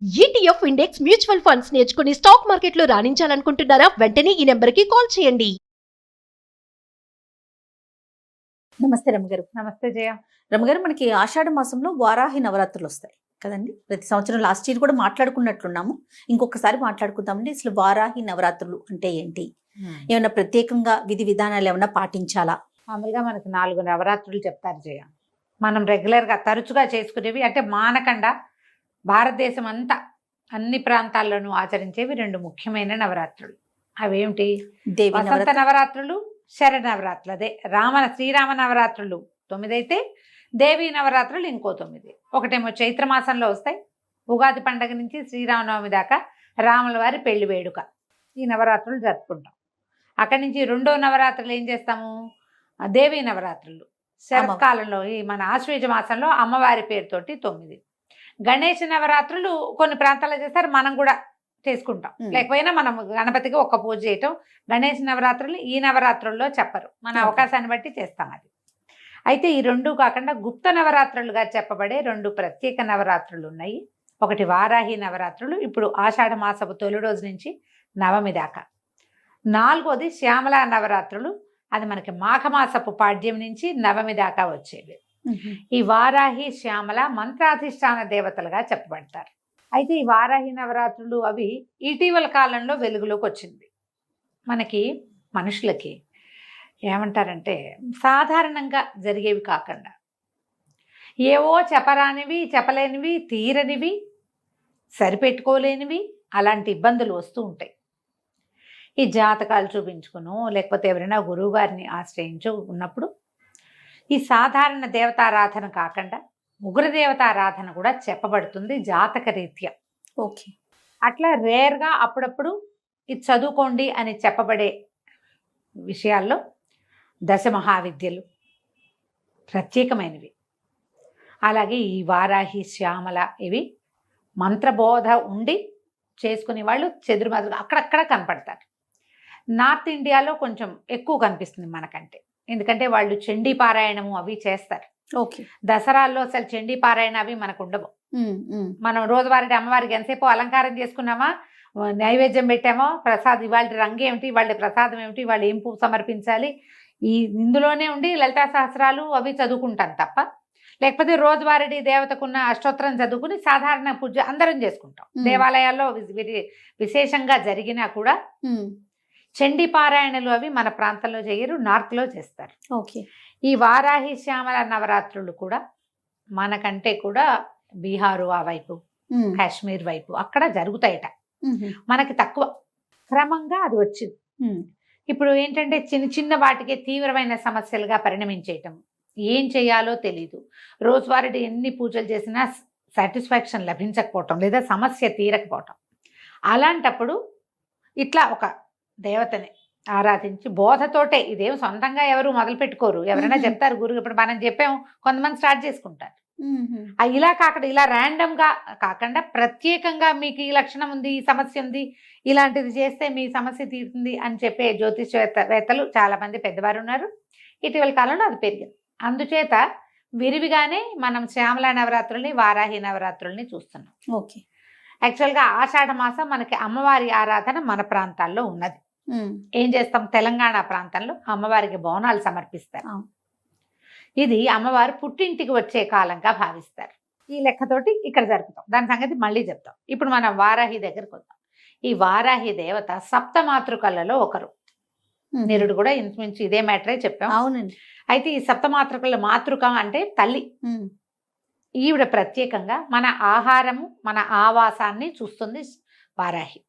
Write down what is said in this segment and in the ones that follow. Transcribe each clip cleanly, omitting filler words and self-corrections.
ETF index mutual funds నేర్చుకుని stock మార్కెట్లో రాణించాలనుకుంటున్నారా? వెంటనే ఈ నెంబర్కి కాల్ చేయండి. నమస్తే రమ్మగారు. నమస్తే జయ. రమ్మగారు, మనకి ఆషాఢ మాసంలో వారాహి నవరాత్రులు వస్తాయి కదండి. ప్రతి సంవత్సరం లాస్ట్ ఇయర్ కూడా మాట్లాడుకున్నట్లున్నాము. ఇంకొకసారి మాట్లాడుకుందామండి. అసలు వారాహి నవరాత్రులు అంటే ఏంటి? ఏమైనా ప్రత్యేకంగా విధి విధానాలు ఏమైనా పాటించాలా? మామూలుగా మనకి 4 నవరాత్రులు చెప్తారు జయ. మనం రెగ్యులర్గా తరచుగా చేసుకునేవి అంటే మానకుండా భారతదేశం అంతా అన్ని ప్రాంతాల్లోనూ ఆచరించేవి 2 ముఖ్యమైన నవరాత్రులు. అవేమిటి? దేవి వసంత నవరాత్రులు, శర నవరాత్రులు. అదే శ్రీరామ నవరాత్రులు 9 అయితే దేవీ నవరాత్రులు ఇంకో 9. ఒకటేమో చైత్ర మాసంలో వస్తాయి. ఉగాది పండగ నుంచి శ్రీరామనవమి దాకా రాముల వారి పెళ్లి వేడుక, ఈ నవరాత్రులు జరుపుకుంటాం. అక్కడి నుంచి 2వ నవరాత్రులు ఏం చేస్తాము? దేవీ నవరాత్రులు శరత్కాలంలో, ఈ మన ఆశ్వేజ మాసంలో అమ్మవారి పేరుతోటి 9. గణేష నవరాత్రులు కొన్ని ప్రాంతాల్లో చేస్తారు, మనం కూడా చేసుకుంటాం. లేకపోయినా మనం గణపతికి ఒక్క పూజ చేయటం. గణేష నవరాత్రులు ఈ నవరాత్రుల్లో చెప్పరు, మన అవకాశాన్ని బట్టి చేస్తాం అది. అయితే ఈ 2 కాకుండా గుప్త నవరాత్రులుగా చెప్పబడే 2 ప్రత్యేక నవరాత్రులు ఉన్నాయి. ఒకటి వారాహి నవరాత్రులు, ఇప్పుడు ఆషాఢ మాసపు తొలి రోజు నుంచి నవమి దాకా. 4వది శ్యామల నవరాత్రులు, అది మనకి మాఘమాసపు పాడ్యం నుంచి నవమి దాకా వచ్చేవి. ఈ వారాహి శ్యామల మంత్రాధిష్టాన దేవతలుగా చెప్పబడతారు. అయితే ఈ వారాహి నవరాత్రులు అవి ఇటీవల కాలంలో వెలుగులోకి వచ్చింది. మనకి మనుషులకి ఏమంటారంటే సాధారణంగా జరిగేవి కాకుండా ఏవో చెప్పరానివి, చెప్పలేనివి, తీరనివి, సరిపెట్టుకోలేనివి అలాంటి ఇబ్బందులు వస్తూ ఉంటాయి. ఈ జాతకాలు చూపించుకును లేకపోతే ఎవరైనా గురువు గారిని ఆశ్రయించు ఉన్నప్పుడు ఈ సాధారణ దేవతారాధన కాకుండా ఉగ్రదేవతారాధన కూడా చెప్పబడుతుంది జాతక రీత్యా. ఓకే. అట్లా రేర్గా అప్పుడప్పుడు ఇది చదువుకోండి అని చెప్పబడే విషయాల్లో దశమహావిద్యలు ప్రత్యేకమైనవి. అలాగే ఈ వారాహి శ్యామల ఇవి మంత్రబోధ ఉండి చేసుకునే వాళ్ళు చెదురుమదురు అక్కడక్కడ కనపడతారు. నార్త్ ఇండియాలో కొంచెం ఎక్కువ కనిపిస్తుంది మనకంటే, ఎందుకంటే వాళ్ళు చండీ పారాయణము అవి చేస్తారు. ఓకే. దసరాల్లో అసలు చండీ పారాయణ అవి మనకు ఉండవు. మనం రోజువారీ అమ్మవారికి ఎంతసేపు అలంకారం చేసుకున్నామా, నైవేద్యం పెట్టామో, ప్రసాదం ఇవాళ రంగు ఏమిటి, వాళ్ళ ప్రసాదం ఏమిటి, వాళ్ళు ఏం పువ్వు సమర్పించాలి, ఇందులోనే ఉండి లలితా సహస్రాలు అవి చదువుకుంటాను తప్ప, లేకపోతే రోజువారీ దేవతకున్న అష్టోత్తరం చదువుకుని సాధారణ పూజ అందరం చేసుకుంటాం. దేవాలయాల్లో విశేషంగా జరిగినా కూడా చండీ పారాయణలు అవి మన ప్రాంతంలో చేయరు, నార్త్లో చేస్తారు. ఓకే. ఈ వారాహి శ్యామల నవరాత్రులు కూడా మనకంటే కూడా బీహారు ఆ వైపు, కాశ్మీర్ వైపు అక్కడ జరుగుతాయట. మనకి తక్కువ, క్రమంగా అది వచ్చింది. ఇప్పుడు ఏంటంటే చిన్న చిన్న వాటికే తీవ్రమైన సమస్యలుగా పరిణమించేయటం, ఏం చేయాలో తెలీదు, రోజువారీ ఎన్ని పూజలు చేసినా సాటిస్ఫాక్షన్ లభించకపోవటం లేదా సమస్య తీరకపోవటం. అలాంటప్పుడు ఇట్లా ఒక దేవతని ఆరాధించి బోధతోటే, ఇదేం సొంతంగా ఎవరు మొదలు పెట్టుకోరు, ఎవరైనా చెప్తారు గురువు. ఇప్పుడు మనం చెప్పాము, కొంతమంది స్టార్ట్ చేసుకుంటారు. ఇలా కాకుండా ఇలా ర్యాండమ్గా కాకుండా ప్రత్యేకంగా మీకు ఈ లక్షణం ఉంది, ఈ సమస్య ఉంది, ఇలాంటిది చేస్తే మీ సమస్య తీరుతుంది అని చెప్పే జ్యోతిష్వేత్తలు చాలామంది పెద్దవారు ఉన్నారు. ఇటీవల కాలంలో అది పెరిగింది. అందుచేత విరివిగానే మనం శ్యామల నవరాత్రుల్ని, వారాహి నవరాత్రుల్ని చూస్తున్నాం. ఓకే. యాక్చువల్గా ఆషాఢ మాసం మనకి అమ్మవారి ఆరాధన మన ప్రాంతాల్లో ఉన్నది. ఏం చేస్తాం, తెలంగాణ ప్రాంతంలో అమ్మవారికి బోనాలు సమర్పిస్తారు. ఇది అమ్మవారు పుట్టింటికి వచ్చే కాలంగా భావిస్తారు. ఈ లెక్కతోటి ఇక్కడ జరుపుతాం. దాని సంగతి మళ్ళీ చెప్తాం. ఇప్పుడు మనం వారాహి దగ్గరకు వద్దాం. ఈ వారాహి దేవత సప్తమాతృకలలో ఒకరు. నిరుడు కూడా ఇంచుమించు ఇదే మ్యాటరే చెప్పాం. అవునండి. అయితే ఈ సప్తమాతృకల మాతృక అంటే తల్లి. ఈవిడ ప్రత్యేకంగా మన ఆహారము, మన ఆవాసాన్ని చూస్తుంది వారాహి.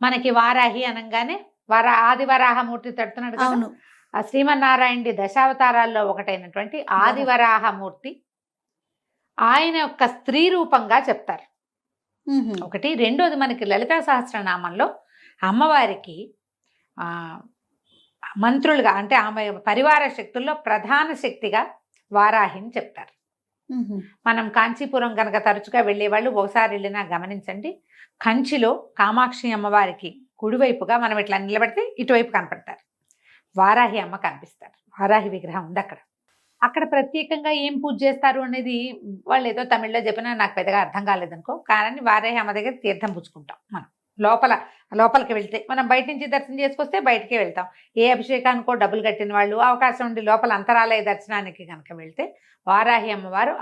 మనకి వారాహి అనగానే ఆదివరాహమూర్తి తడుతున్నాడు కదా, ఆ శ్రీమన్నారాయణుడి దశావతారాల్లో ఒకటైనటువంటి ఆదివరాహమూర్తి ఆయన యొక్క స్త్రీ రూపంగా చెప్తారు. ఒకటి. రెండోది, మనకి లలితా సహస్రనామంలో అమ్మవారికి మంత్రులుగా అంటే ఆమె పరివార శక్తుల్లో ప్రధాన శక్తిగా వారాహిని చెప్తారు. మనం కాంచీపురం కనుక తరచుగా వెళ్ళేవాళ్ళు ఒకసారి వెళ్ళినా గమనించండి, కంచిలో కామాక్షి అమ్మవారికి కుడివైపుగా మనం ఇట్లా నిలబడితే ఇటువైపు కనపడతారు, వారాహి అమ్మ కనిపిస్తారు. వారాహి విగ్రహం ఉంది అక్కడ. అక్కడ ప్రత్యేకంగా ఏం పూజ చేస్తారు అనేది వాళ్ళు ఏదో తమిళ్లో చెప్పినా నాకు పెద్దగా అర్థం కాలేదనుకో, కానీ వారాహి అమ్మ దగ్గర తీర్థం పుచ్చుకుంటాం మనం. లోపలికి వెళ్తే మనం బయట నుంచి దర్శనం చేసుకొస్తే బయటికే వెళ్తాం. ఏ అభిషేకానికో డబ్బులు కట్టిన వాళ్ళు అవకాశం ఉండి లోపల అంతరాలయ దర్శనానికి కనుక వెళ్తే వారాహి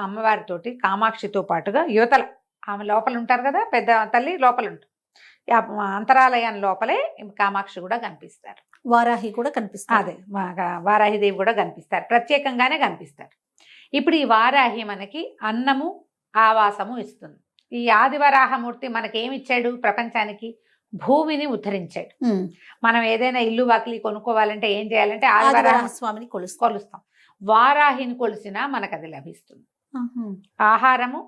అమ్మవారితోటి కామాక్షితో పాటుగా యువతల ఆమె లోపల ఉంటారు కదా, పెద్ద తల్లి లోపల ఉంటారు. అంతరాలయం లోపలే కామాక్షి కూడా కనిపిస్తారు, వారాహి కూడా కనిపిస్తుంది. అదే వారాహిదేవి కూడా కనిపిస్తారు, ప్రత్యేకంగానే కనిపిస్తారు. ఇప్పుడు ఈ వారాహి మనకి అన్నము ఆవాసము ఇస్తుంది. ఈ ఆదివరాహమూర్తి మనకి ఏమి ఇచ్చాడు? ప్రపంచానికి భూమిని ఉద్ధరించాడు. మనం ఏదైనా ఇల్లు వాకిలి కొనుక్కోవాలంటే ఏం చేయాలంటే ఆదివరాహ స్వామిని కొలుస్తాం. వారాహిని కొలిసినా మనకు అది లభిస్తుంది. ఆహారము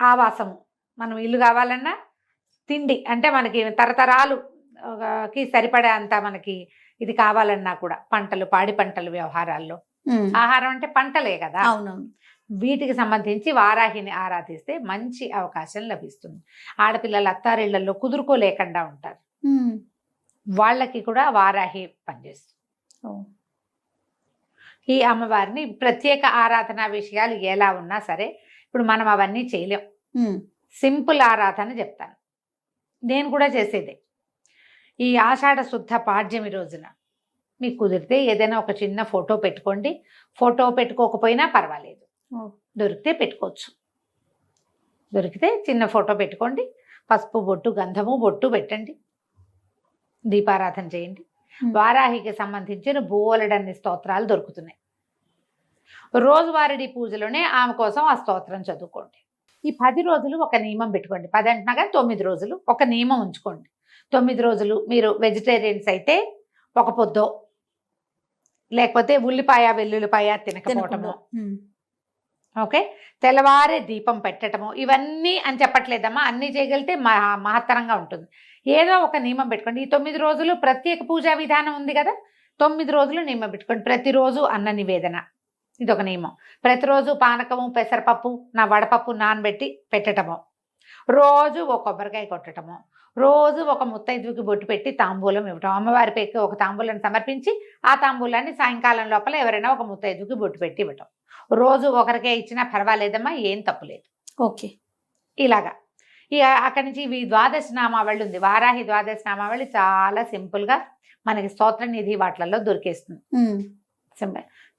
ఆవాసము, మనం ఇల్లు కావాలన్నా తిండి అంటే మనకి తరతరాలుకి సరిపడే అంత మనకి ఇది కావాలన్నా కూడా పంటలు, పాడి పంటలు వ్యవహారాల్లో ఆహారం అంటే పంటలే కదా. అవునవును. వీటికి సంబంధించి వారాహిని ఆరాధిస్తే మంచి అవకాశం లభిస్తుంది. ఆడపిల్లలు అత్తారిళ్లలో కుదురుకోలేకుండా ఉంటారు, వాళ్ళకి కూడా వారాహి పనిచేస్తుంది. ఈ అమ్మవారిని ప్రత్యేక ఆరాధన విషయాలు ఎలా ఉన్నా సరే ఇప్పుడు మనం అవన్నీ చేయలేం. సింపుల్ ఆరాధన చెప్తాను, నేను కూడా చేసేదే. ఈ ఆషాఢ శుద్ధ పాడ్యమి రోజున మీకు కుదిరితే ఏదైనా ఒక చిన్న ఫోటో పెట్టుకోండి. ఫోటో పెట్టుకోకపోయినా పర్వాలేదు, దొరికితే పెట్టుకోవచ్చు. దొరికితే చిన్న ఫోటో పెట్టుకోండి, పసుపు బొట్టు గంధము బొట్టు పెట్టండి, దీపారాధన చేయండి. వారాహికి సంబంధించిన బోలెడన్ని స్తోత్రాలు దొరుకుతున్నాయి. రోజువారీ పూజలోనే ఆమె కోసం ఆ స్తోత్రం చదువుకోండి. ఈ 10 రోజులు ఒక నియమం పెట్టుకోండి. 10 అంటున్నా కానీ 9 రోజులు ఒక నియమం ఉంచుకోండి. 9 రోజులు మీరు వెజిటేరియన్స్ అయితే ఒక పొద్దో, లేకపోతే ఉల్లిపాయ వెల్లుల్లిపాయ తినకపోవటము, ఓకే, తెల్లవారే దీపం పెట్టడము, ఇవన్నీ అని చెప్పట్లేదమ్మా, అన్నీ చేయగలిగితే మహత్తరంగా ఉంటుంది. ఏదో ఒక నియమం పెట్టుకోండి. ఈ 9 రోజులు ప్రత్యేక పూజా విధానం ఉంది కదా, 9 రోజులు నియమం పెట్టుకోండి. ప్రతిరోజు అన్న నివేదన, ఇదొక నియమం. ప్రతిరోజు పానకము పెసరపప్పు వడపప్పు నానబెట్టి పెట్టటము, రోజు ఒక కొబ్బరికాయ కొట్టడము, రోజు ఒక ముత్తైదువుకి బొట్టు పెట్టి తాంబూలం ఇవ్వటం. అమ్మవారి పేరుకి ఒక తాంబూలాన్ని సమర్పించి ఆ తాంబూలాన్ని సాయంకాలం లోపల ఎవరైనా ఒక ముత్తైదువుకి బొట్టు పెట్టి ఇవ్వటం. రోజు ఒకరికే ఇచ్చినా పర్వాలేదమ్మా, ఏం తప్పులేదు. ఓకే, ఇలాగా. ఇక అక్కడి నుంచి ఈ ద్వాదశ నామావళి ఉంది, వారాహి ద్వాదశ నామావళి చాలా సింపుల్గా మనకి స్తోత్ర నిధి వాటిలలో దొరికేస్తుంది.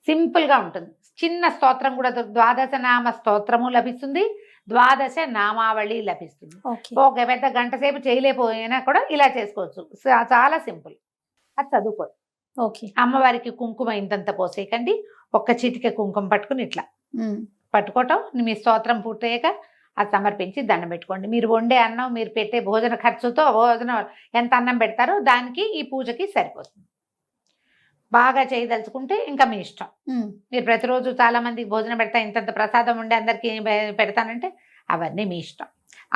సింపుల్గా ఉంటుంది. చిన్న స్తోత్రం కూడా ద్వాదశ నామ స్తోత్రము లభిస్తుంది, ద్వాదశ నామావళి లభిస్తుంది. ఒక పెద్ద గంట సేపు చేయలేకపోయినా కూడా ఇలా చేసుకోవచ్చు, చాలా సింపుల్. అది చదువుకోండి. ఓకే. అమ్మవారికి కుంకుమ ఇంతంత పోసేయకండి, ఒక్క చిటిక కుంకుమ పట్టుకుని ఇట్లా పట్టుకోవటం. మీ స్తోత్రం పూర్తయ్యాక అది సమర్పించి దండం పెట్టుకోండి. మీరు వండే అన్నం, మీరు పెట్టే భోజన ఖర్చుతో భోజనం ఎంత అన్నం పెడతారో దానికి ఈ పూజకి సరిపోతుంది. బాగా చేయదలుచుకుంటే ఇంకా మీ ఇష్టం. మీరు ప్రతిరోజు చాలా మందికి భోజనం పెడతా, ఇంతంత ప్రసాదం ఉండి అందరికీ పెడతానంటే అవన్నీ మీ ఇష్టం.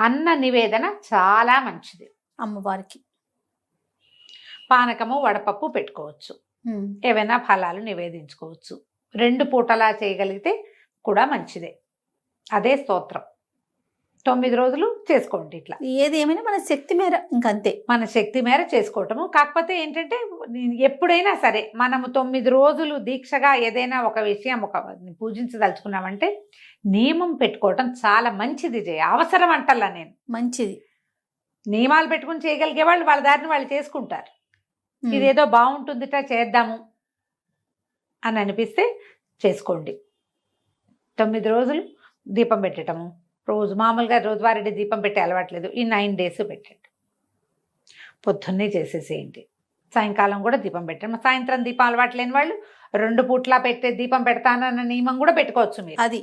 అన్న నివేదన చాలా మంచిది అమ్మవారికి. పానకము వడపప్పు పెట్టుకోవచ్చు, ఏవైనా ఫలాలు నివేదించుకోవచ్చు. 2 పూటలా చేయగలిగితే కూడా మంచిదే. అదే స్తోత్రం 9 రోజులు చేసుకోండి. ఇట్లా ఏది ఏమైనా మన శక్తి మేర, ఇంకంతే మన శక్తి మేర చేసుకోవటము. కాకపోతే ఏంటంటే ఎప్పుడైనా సరే మనము 9 రోజులు దీక్షగా ఏదైనా ఒక విషయం పూజించదలుచుకున్నామంటే నియమం పెట్టుకోవటం చాలా మంచిది. అవసరం అంటల్లా నేను, మంచిది. నియమాలు పెట్టుకుని చేయగలిగే వాళ్ళు వాళ్ళ దారిని వాళ్ళు చేసుకుంటారు. ఇదేదో బాగుంటుందిట చేద్దాము అని అనిపిస్తే చేసుకోండి. 9 రోజులు దీపం పెట్టడము, రోజు మామూలుగా రోజువారీ దీపం పెట్టే అలవాట్లేదు, ఈ 9 డేస్ పెట్టండి. పొద్దున్నే చేసేసేయండి, సాయంకాలం కూడా దీపం పెట్టండి. సాయంత్రం దీపం అలవాటు లేని వాళ్ళు 2 పూట్లా పెట్టే దీపం పెడతానన్న నియమం కూడా పెట్టుకోవచ్చు. మీరు అది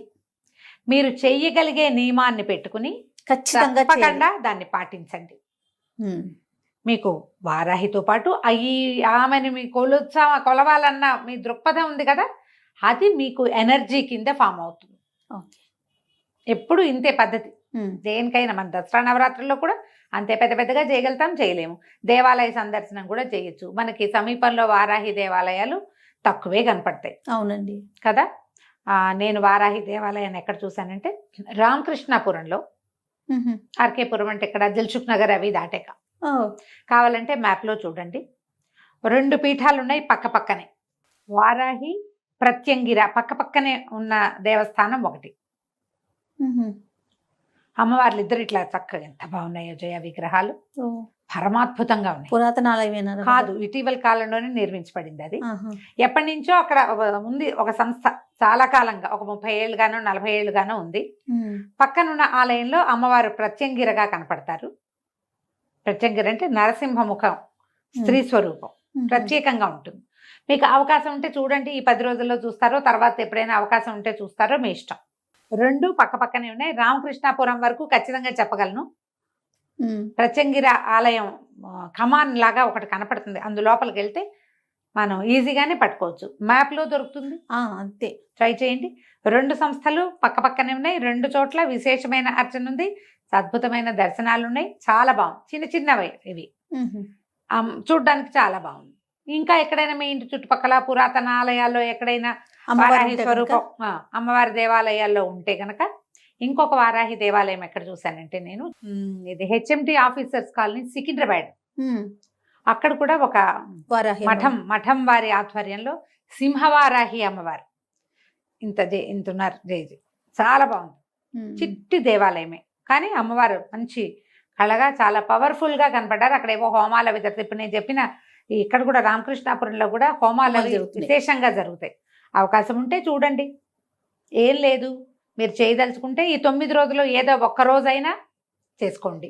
మీరు చెయ్యగలిగే నియమాన్ని పెట్టుకుని ఖచ్చితంగా దాన్ని పాటించండి. మీకు వారాహితో పాటు ఆమెను మీ కొలవాలన్న మీ దృక్పథం ఉంది కదా, అది మీకు ఎనర్జీ కింద ఫామ్ అవుతుంది. ఎప్పుడు ఇంతే పద్ధతి. దేనికైనా మన దసరా నవరాత్రుల్లో కూడా అంతే పెద్ద పెద్దగా చేయగలుగుతాం, చేయలేము. దేవాలయ సందర్శనం కూడా చేయొచ్చు. మనకి సమీపంలో వారాహి దేవాలయాలు తక్కువే కనపడతాయి. అవునండి కదా. నేను వారాహి దేవాలయాన్ని ఎక్కడ చూశానంటే రామకృష్ణాపురంలో, ఆర్కేపురం అంటే ఇక్కడ దిల్సుఖ్ నగర్ అవి దాటాక, కావాలంటే మ్యాప్లో చూడండి. 2 పీఠాలు ఉన్నాయి పక్క పక్కనే. వారాహి ప్రత్యంగిర పక్కనే ఉన్న దేవస్థానం ఒకటి. అమ్మవార్లు ఇద్దరు ఇట్లా చక్కగా ఎంత బాగున్నాయో జయ విగ్రహాలు, పరమాద్భుతంగా ఉన్నాయి. పురాతన ఆలయమేనా? కాదు, ఇటీవల కాలంలోనే నిర్మించబడింది అది. ఎప్పటి నుంచో అక్కడ ఉంది ఒక సంస్థ, చాలా కాలంగా, ఒక 30 ఏళ్ళుగానో 40 ఏళ్ళుగానో ఉంది. పక్కనున్న ఆలయంలో అమ్మవారు ప్రత్యంగిరగా కనపడతారు. ప్రత్యంగిర అంటే నరసింహముఖం, స్త్రీ స్వరూపం, ప్రత్యేకంగా ఉంటుంది. మీకు అవకాశం ఉంటే చూడండి, ఈ 10 రోజుల్లో చూస్తారో, తర్వాత ఎప్పుడైనా అవకాశం ఉంటే చూస్తారో మీ ఇష్టం. రెండు పక్కనే ఉన్నాయి. రామకృష్ణాపురం వరకు ఖచ్చితంగా చెప్పగలను. ప్రత్యంగిర ఆలయం కమాన్ లాగా ఒకటి కనపడుతుంది, అందులోపలికి వెళ్తే మనం ఈజీగానే పట్టుకోవచ్చు. మ్యాప్లో దొరుకుతుంది, అంతే, ట్రై చేయండి. 2 సంస్థలు పక్కనే ఉన్నాయి. 2 చోట్ల విశేషమైన అర్చన ఉంది, అద్భుతమైన దర్శనాలు ఉన్నాయి. చాలా బాగుంది, చిన్నవి ఇవి, చూడ్డానికి చాలా బాగుంది. ఇంకా ఎక్కడైనా మీ ఇంటి చుట్టుపక్కల పురాతన ఆలయాల్లో ఎక్కడైనా వారాహి స్వరూపం, అమ్మవారి దేవాలయాల్లో ఉంటే గనక, ఇంకొక వారాహి దేవాలయం ఎక్కడ చూశానంటే నేను, ఇది HMT ఆఫీసర్స్ కాలనీ, సికింద్రాబాద్. అక్కడ కూడా ఒక మఠం వారి ఆధ్వర్యంలో సింహవారాహి అమ్మవారు ఇంతున్నారు. చాలా బాగుంది, చిట్టి దేవాలయమే, కానీ అమ్మవారు మంచి కళగా చాలా పవర్ఫుల్ గా కనపడ్డారు. అక్కడ ఏవో హోమాల విధత, ఇప్పుడు నేను చెప్పిన ఇక్కడ కూడా రామకృష్ణాపురంలో కూడా హోమాలు విశేషంగా జరుగుతాయి. అవకాశం ఉంటే చూడండి, ఏం లేదు, మీరు చేయదలుచుకుంటే ఈ 9 రోజుల్లో ఏదో ఒక్క రోజైనా చేసుకోండి.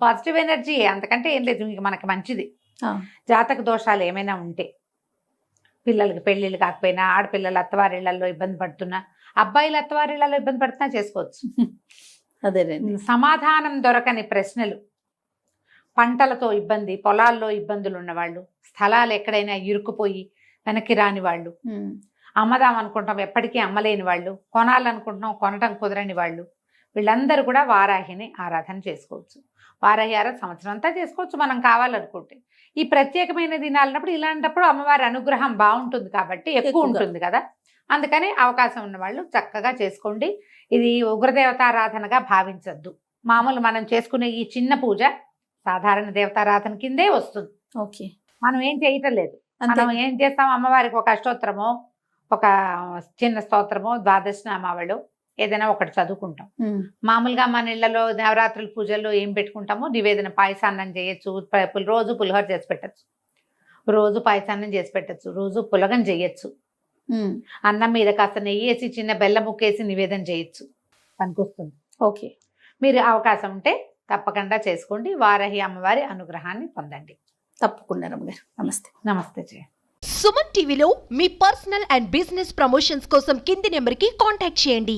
పాజిటివ్ ఎనర్జీ, అంతకంటే ఏం లేదు. ఇంక మనకి మంచిది. జాతక దోషాలు ఏమైనా ఉంటే, పిల్లలకి పెళ్ళిళ్ళు కాకపోయినా, ఆడపిల్లలు అత్తవారిళ్లలో ఇబ్బంది పడుతున్నా, అబ్బాయిలు అత్తవారిళ్లలో ఇబ్బంది పడుతున్నా చేసుకోవచ్చు. అదే సమాధానం దొరకని ప్రశ్నలు, పంటలతో ఇబ్బంది, పొలాల్లో ఇబ్బందులు ఉన్నవాళ్ళు, స్థలాలు ఎక్కడైనా ఇరుక్కుపోయి వెనక్కి రాని వాళ్ళు, అమ్మదాం అనుకుంటాం ఎప్పటికీ అమ్మలేని వాళ్ళు, కొనాలనుకుంటున్నాం కొనటం కుదరని వాళ్ళు, వీళ్ళందరూ కూడా వారాహిని ఆరాధన చేసుకోవచ్చు. వారాహి ఆరాధన సంవత్సరం అంతా చేసుకోవచ్చు మనం కావాలనుకుంటే. ఈ ప్రత్యేకమైన దినాలన్నప్పుడు, ఇలాంటప్పుడు అమ్మవారి అనుగ్రహం బాగుంటుంది కాబట్టి ఎక్కువ ఉంటుంది కదా, అందుకని అవకాశం ఉన్న వాళ్ళు చక్కగా చేసుకోండి. ఇది ఉగ్రదేవతారాధనగా భావించద్దు. మామూలు మనం చేసుకునే ఈ చిన్న పూజ సాధారణ దేవతారాధన కిందే వస్తుంది. ఓకే, మనం ఏం చేయటం లేదు. మనం ఏం చేస్తాం, అమ్మవారికి ఒక అష్టోత్తరమో, ఒక చిన్న స్తోత్రమో, ద్వాదశనామావళి ఏదైనా ఒకటి చదువుకుంటాం. మామూలుగా మన ఇళ్లలో నవరాత్రుల పూజల్లో ఏం పెట్టుకుంటామో, నివేదన పాయసాన్నం చేయొచ్చు, రోజు పులిహోర చేసి పెట్టచ్చు, రోజు పాయసాన్నం చేసి పెట్టచ్చు, రోజు పులగం చేయొచ్చు, అన్నం మీద కాస్త నెయ్యి వేసి చిన్న బెల్లం ముక్కేసి నివేదన చేయొచ్చు, పనికొస్తుంది. ఓకే, మీరు అవకాశం ఉంటే తప్పకుండా చేసుకోండి. వారాహి అమ్మవారి అనుగ్రహాన్ని పొందండి. తప్పకుండా రమ్మగారు. నమస్తే. నమస్తే జయ. సుమన్ టీవీలో మీ పర్సనల్ అండ్ బిజినెస్ ప్రమోషన్స్ కోసం కింది నెంబర్కి కాంటాక్ట్ చేయండి.